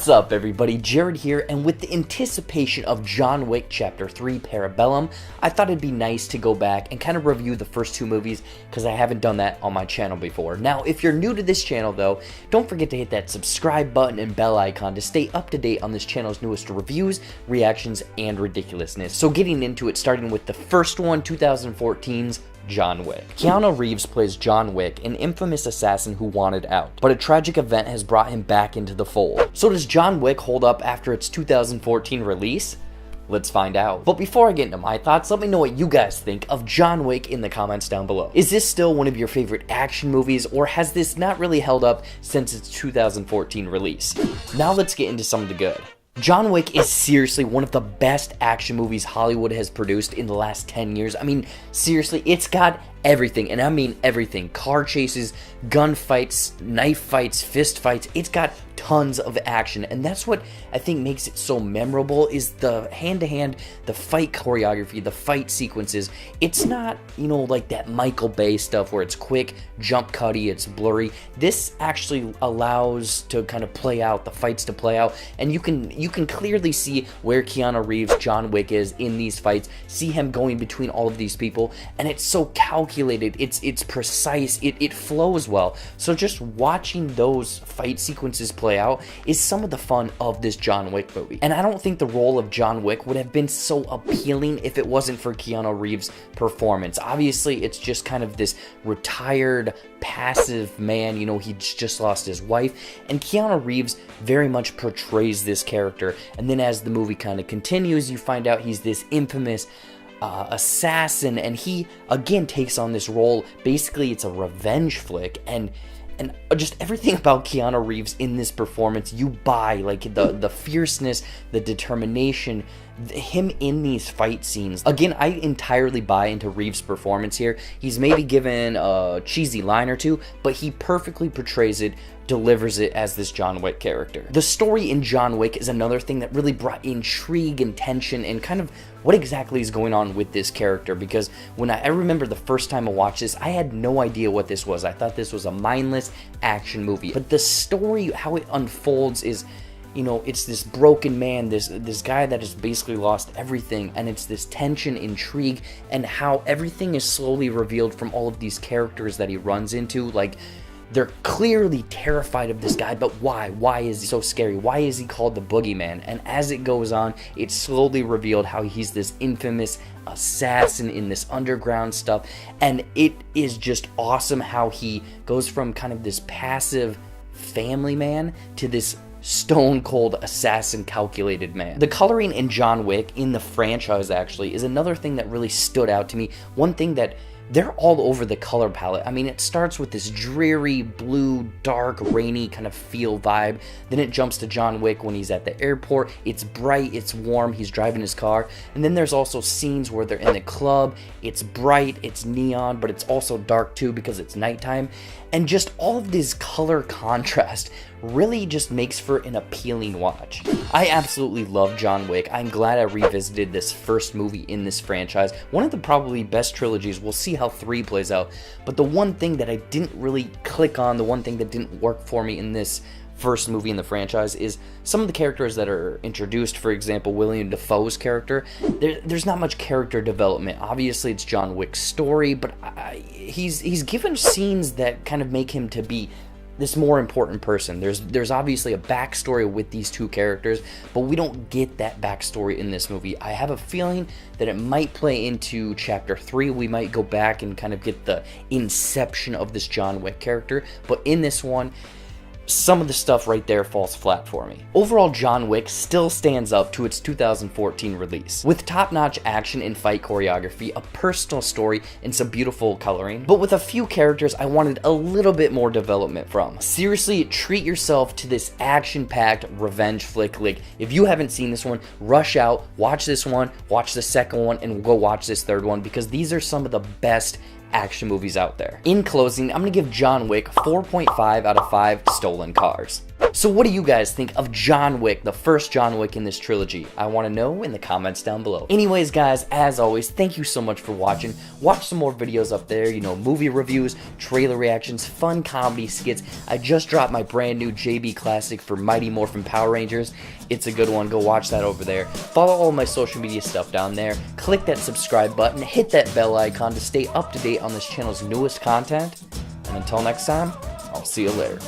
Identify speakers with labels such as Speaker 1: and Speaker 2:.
Speaker 1: What's up, everybody? Jared here, and with the anticipation of John Wick Chapter 3 Parabellum, I thought it'd be nice to go back and kind of review the first two movies because I haven't done that on my channel before. Now, if you're new to this channel though, don't forget to hit that subscribe button and bell icon to stay up to date on this channel's newest reviews, reactions, and ridiculousness. So getting into it, starting with the first one, 2014's John Wick. Keanu Reeves plays John Wick, an infamous assassin who wanted out, but a tragic event has brought him back into the fold. So does John Wick hold up after its 2014 release? Let's find out. But before I get into my thoughts, let me know what you guys think of John Wick in the comments down below. Is this still one of your favorite action movies, or has this not really held up since its 2014 release? Now let's get into some of the good. John Wick is seriously one of the best action movies Hollywood has produced in the last 10 years. I mean, seriously, it's got everything, and I mean everything. Car chases, gunfights, knife fights, fist fights. It's got tons of action, and that's what I think makes it so memorable, is the hand-to-hand, the fight choreography, the fight sequences. It's not, you know, like that Michael Bay stuff where it's quick, jump cutty, it's blurry. This actually allows to kind of play out, the fights to play out, and you can clearly see where Keanu Reeves' John Wick is in these fights, see him going between all of these people, and it's so calculated, it's precise, it flows well. So just watching those fight sequences play out is some of the fun of this John Wick movie. And I don't think the role of John Wick would have been so appealing if it wasn't for Keanu Reeves' performance. Obviously, it's just kind of this retired, passive man, you know, he's just lost his wife, and Keanu Reeves very much portrays this character. And then as the movie kind of continues, you find out he's this infamous assassin, and he again takes on this role. Basically, it's a revenge flick, and just everything about Keanu Reeves in this performance you buy, like the fierceness, the determination, him in these fight scenes. Again, I entirely buy into Reeves' performance here. He's maybe given a cheesy line or two, but he perfectly portrays it, delivers it as this John Wick character. The story in John Wick is another thing that really brought intrigue and tension and kind of what exactly is going on with this character, because when I remember the first time I watched this, I had no idea what this was. I thought this was a mindless action movie, but the story, how it unfolds is, you know, it's this broken man, this guy that has basically lost everything, and it's this tension, intrigue, and how everything is slowly revealed from all of these characters that he runs into. Like, they're clearly terrified of this guy, but why? Why is he so scary? Why is he called the boogeyman? And as it goes on, it's slowly revealed how he's this infamous assassin in this underground stuff, and it is just awesome how he goes from kind of this passive family man to this stone cold assassin calculated man. The coloring in John Wick, in the franchise actually, is another thing that really stood out to me. One thing that they're all over the color palette. I mean, it starts with this dreary, blue, dark, rainy kind of feel vibe. Then it jumps to John Wick when he's at the airport. It's bright, it's warm, he's driving his car. And then there's also scenes where they're in the club. It's bright, it's neon, but it's also dark too because it's nighttime. And just all of this color contrast really just makes for an appealing watch. I absolutely love John Wick. I'm glad I revisited this first movie in this franchise. One of the probably best trilogies. We'll see how 3 plays out. But the one thing that I didn't really click on, the one thing that didn't work for me in this first movie in the franchise, is some of the characters that are introduced. For example, William Dafoe's character, there's not much character development. Obviously it's John Wick's story, but he's given scenes that kind of make him to be this more important person. There's obviously a backstory with these two characters, but we don't get that backstory in this movie. I have a feeling that it might play into Chapter 3. We might go back and kind of get the inception of this John Wick character, but in this one, some of the stuff right there falls flat for me. Overall, John Wick still stands up to its 2014 release, with top-notch action and fight choreography, a personal story, and some beautiful coloring, but with a few characters I wanted a little bit more development from. Seriously, treat yourself to this action-packed revenge flick. Like, if you haven't seen this one, rush out, watch this one, watch the second one, and go watch this third one, because these are some of the best action movies out there. In closing, I'm gonna give John Wick 4.5 out of 5 stolen cars. So what do you guys think of John Wick, the first John Wick in this trilogy? I want to know in the comments down below. Anyways, guys, as always, thank you so much for watching. Watch some more videos up there, movie reviews, trailer reactions, fun comedy skits. I just dropped my brand new JB Classic for Mighty Morphin Power Rangers. It's a good one. Go watch that over there. Follow all my social media stuff down there. Click that subscribe button. Hit that bell icon to stay up to date on this channel's newest content. And until next time, I'll see you later.